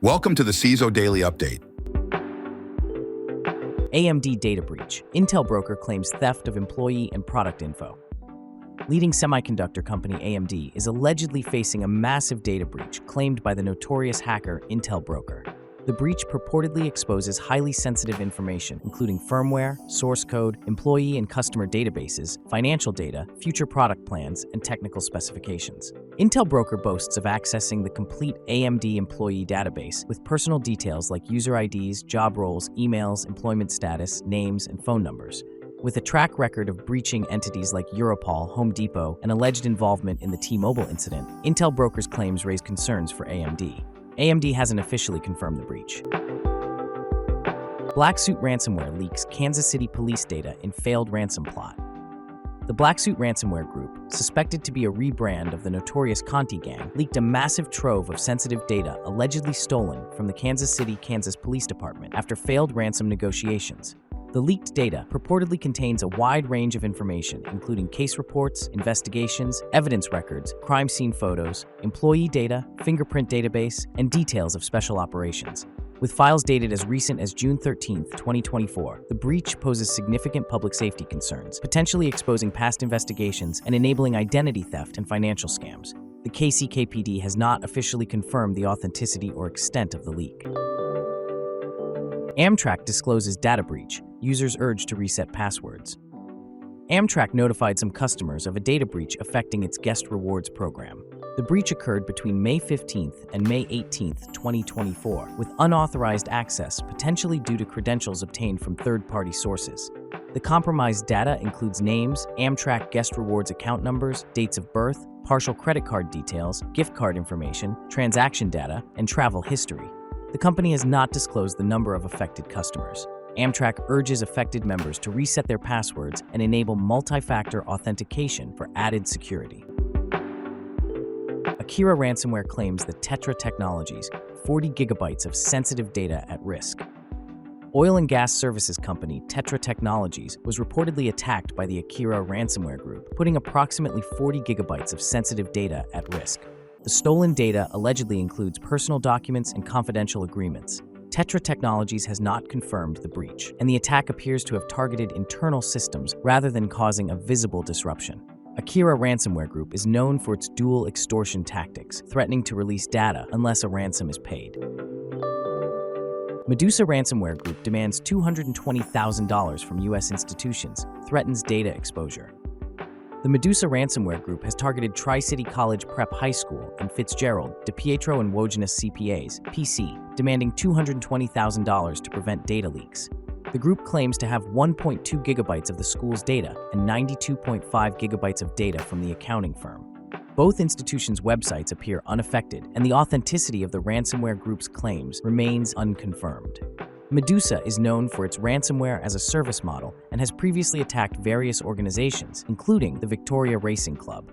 Welcome to the CISO Daily Update. AMD data breach. IntelBroker claims theft of employee and product info. Leading semiconductor company AMD is allegedly facing a massive data breach claimed by the notorious hacker IntelBroker. The breach purportedly exposes highly sensitive information, including firmware, source code, employee and customer databases, financial data, future product plans, and technical specifications. IntelBroker boasts of accessing the complete AMD employee database with personal details like user IDs, job roles, emails, employment status, names, and phone numbers. With a track record of breaching entities like Europol, Home Depot, and alleged involvement in the T-Mobile incident, IntelBroker's claims raise concerns for AMD. AMD hasn't officially confirmed the breach. BlackSuit ransomware leaks Kansas City police data in failed ransom plot. The BlackSuit ransomware group, suspected to be a rebrand of the notorious Conti gang, leaked a massive trove of sensitive data allegedly stolen from the Kansas City, Kansas Police Department after failed ransom negotiations. The leaked data purportedly contains a wide range of information, including case reports, investigations, evidence records, crime scene photos, employee data, fingerprint database, and details of special operations. With files dated as recent as June 13, 2024, the breach poses significant public safety concerns, potentially exposing past investigations and enabling identity theft and financial scams. The KCKPD has not officially confirmed the authenticity or extent of the leak. Amtrak discloses data breach. Users urged to reset passwords. Amtrak notified some customers of a data breach affecting its guest rewards program. The breach occurred between May 15th and May 18th, 2024, with unauthorized access potentially due to credentials obtained from third-party sources. The compromised data includes names, Amtrak guest rewards account numbers, dates of birth, partial credit card details, gift card information, transaction data, and travel history. The company has not disclosed the number of affected customers. Amtrak urges affected members to reset their passwords and enable multi-factor authentication for added security. Akira ransomware claims that TETRA Technologies 40 gigabytes of sensitive data at risk. Oil and gas services company TETRA Technologies was reportedly attacked by the Akira ransomware group, putting approximately 40 gigabytes of sensitive data at risk. The stolen data allegedly includes personal documents and confidential agreements. TETRA Technologies has not confirmed the breach, and the attack appears to have targeted internal systems rather than causing a visible disruption. Akira ransomware group is known for its dual extortion tactics, threatening to release data unless a ransom is paid. MEDUSA ransomware group demands $220,000 from U.S. institutions, threatens data exposure. The MEDUSA ransomware group has targeted Tri-City College Prep High School and Fitzgerald, DiPietro and Wogenes CPAs, PC, demanding $220,000 to prevent data leaks. The group claims to have 1.2 gigabytes of the school's data and 92.5 gigabytes of data from the accounting firm. Both institutions' websites appear unaffected, and the authenticity of the ransomware group's claims remains unconfirmed. MEDUSA is known for its ransomware as a service model and has previously attacked various organizations, including the Victoria Racing Club.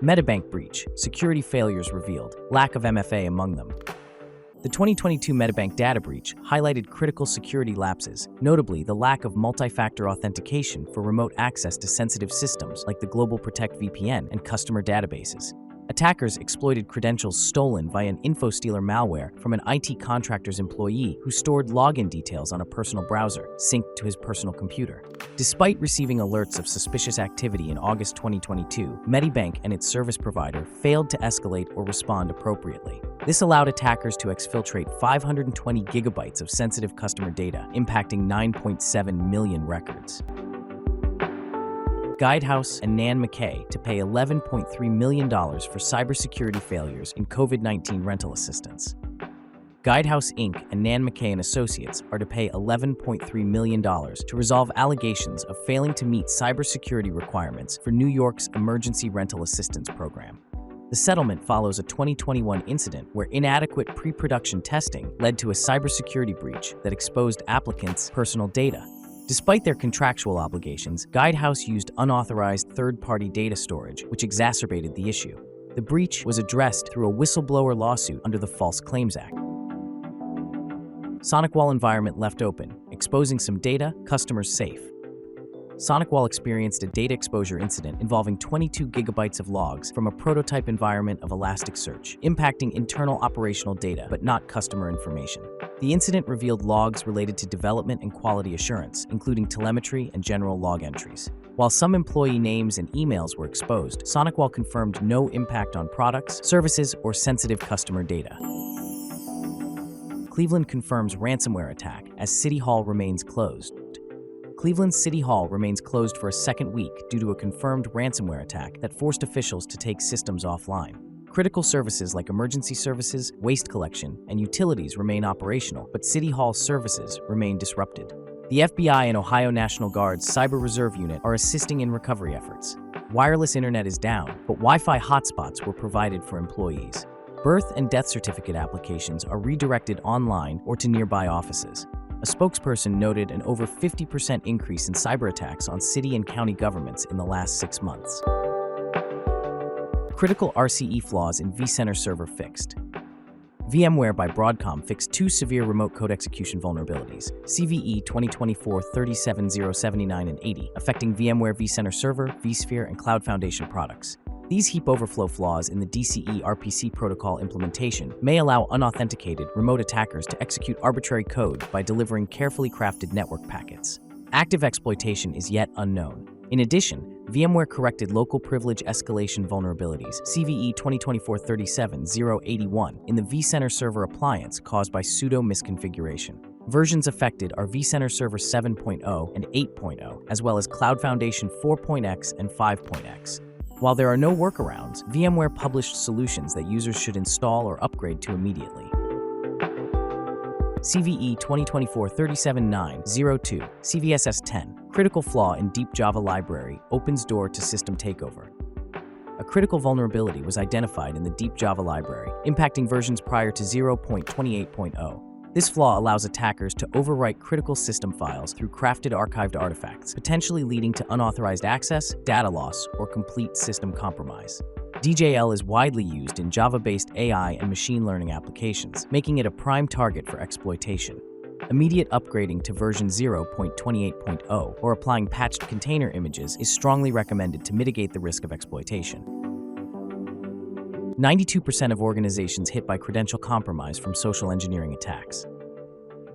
Medibank breach, security failures revealed, lack of MFA among them. The 2022 Medibank data breach highlighted critical security lapses, notably the lack of multi-factor authentication for remote access to sensitive systems like the Global Protect VPN and customer databases. Attackers exploited credentials stolen via an InfoStealer malware from an IT contractor's employee who stored login details on a personal browser, synced to his personal computer. Despite receiving alerts of suspicious activity in August 2022, Medibank and its service provider failed to escalate or respond appropriately. This allowed attackers to exfiltrate 520 gigabytes of sensitive customer data, impacting 9.7 million records. Guidehouse and McKay to pay $11.3 million for cybersecurity failures in COVID-19 rental assistance. Guidehouse Inc. and McKay & Associates are to pay $11.3 million to resolve allegations of failing to meet cybersecurity requirements for New York's Emergency Rental Assistance Program. The settlement follows a 2021 incident where inadequate pre-production testing led to a cybersecurity breach that exposed applicants' personal data. Despite their contractual obligations, Guidehouse used unauthorized third-party data storage, which exacerbated the issue. The breach was addressed through a whistleblower lawsuit under the False Claims Act. SonicWall environment left open, exposing some data, customers safe. SonicWall experienced a data exposure incident involving 22 gigabytes of logs from a prototype environment of Elasticsearch, impacting internal operational data but not customer information. The incident revealed logs related to development and quality assurance, including telemetry and general log entries. While some employee names and emails were exposed, SonicWall confirmed no impact on products, services, or sensitive customer data. Cleveland confirms ransomware attack as City Hall remains closed. Cleveland's City Hall remains closed for a second week due to a confirmed ransomware attack that forced officials to take systems offline. Critical services like emergency services, waste collection, and utilities remain operational, but City Hall services remain disrupted. The FBI and Ohio National Guard's Cyber Reserve Unit are assisting in recovery efforts. Wireless internet is down, but Wi-Fi hotspots were provided for employees. Birth and death certificate applications are redirected online or to nearby offices. A spokesperson noted an over 50% increase in cyber attacks on city and county governments in the last 6 months. Critical RCE flaws in vCenter server fixed. VMware by Broadcom fixed 2 severe remote code execution vulnerabilities, CVE 2024-37079 and 80, affecting VMware vCenter Server, vSphere, and Cloud Foundation products. These heap overflow flaws in the DCE RPC protocol implementation may allow unauthenticated remote attackers to execute arbitrary code by delivering carefully crafted network packets. Active exploitation is yet unknown. In addition, VMware corrected local privilege escalation vulnerabilities, CVE 2024-37081, in the vCenter Server appliance caused by sudo misconfiguration. Versions affected are vCenter Server 7.0 and 8.0, as well as Cloud Foundation 4.x and 5.x. While there are no workarounds, VMware published solutions that users should install or upgrade to immediately. CVE 2024-37902, CVSS 10, critical flaw in deep Java library opens door to system takeover. A critical vulnerability was identified in the deep Java library, impacting versions prior to 0.28.0. This flaw allows attackers to overwrite critical system files through crafted archived artifacts, potentially leading to unauthorized access, data loss, or complete system compromise. DJL is widely used in Java-based AI and machine learning applications, making it a prime target for exploitation. Immediate upgrading to version 0.28.0 or applying patched container images is strongly recommended to mitigate the risk of exploitation. 92% of organizations hit by credential compromise from social engineering attacks.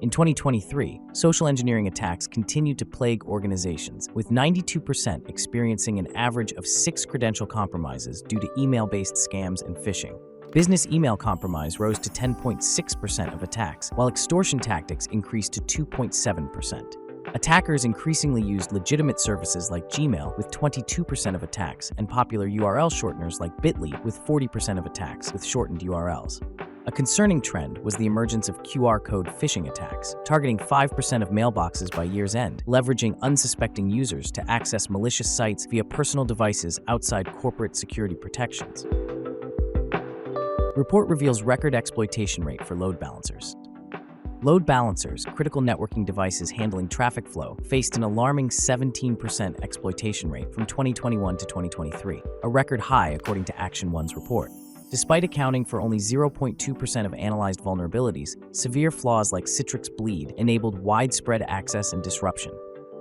In 2023, social engineering attacks continued to plague organizations, with 92% experiencing an average of 6 credential compromises due to email-based scams and phishing. Business email compromise rose to 10.6% of attacks, while extortion tactics increased to 2.7%. Attackers increasingly used legitimate services like Gmail with 22% of attacks and popular URL shorteners like Bitly with 40% of attacks with shortened URLs. A concerning trend was the emergence of QR code phishing attacks, targeting 5% of mailboxes by year's end, leveraging unsuspecting users to access malicious sites via personal devices outside corporate security protections. Report reveals record exploitation rate for load balancers. Load balancers, critical networking devices handling traffic flow, faced an alarming 17% exploitation rate from 2021 to 2023, a record high according to Action One's report. Despite accounting for only 0.2% of analyzed vulnerabilities, severe flaws like Citrix Bleed enabled widespread access and disruption.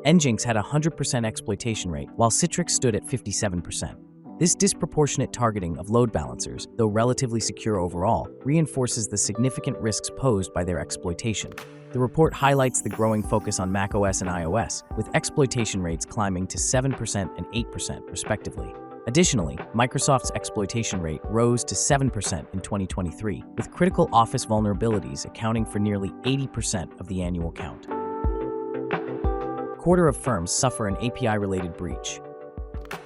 Nginx had a 100% exploitation rate, while Citrix stood at 57%. This disproportionate targeting of load balancers, though relatively secure overall, reinforces the significant risks posed by their exploitation. The report highlights the growing focus on macOS and iOS, with exploitation rates climbing to 7% and 8% respectively. Additionally, Microsoft's exploitation rate rose to 7% in 2023, with critical Office vulnerabilities accounting for nearly 80% of the annual count. Quarter of firms suffer an API-related breach.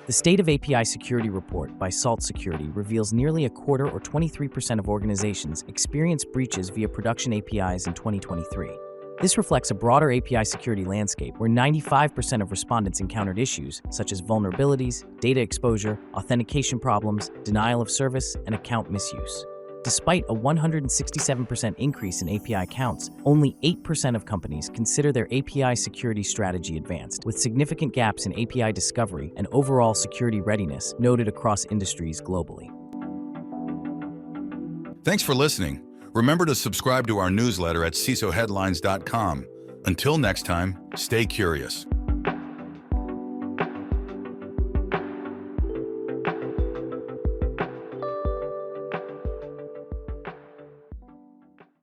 The State of API Security report by Salt Security reveals nearly a quarter, or 23% of organizations, experienced breaches via production APIs in 2023. This reflects a broader API security landscape where 95% of respondents encountered issues such as vulnerabilities, data exposure, authentication problems, denial of service, and account misuse. Despite a 167% increase in API counts, only 8% of companies consider their API security strategy advanced, with significant gaps in API discovery and overall security readiness noted across industries globally. Thanks for listening. Remember to subscribe to our newsletter at CISOheadlines.com. Until next time, stay curious.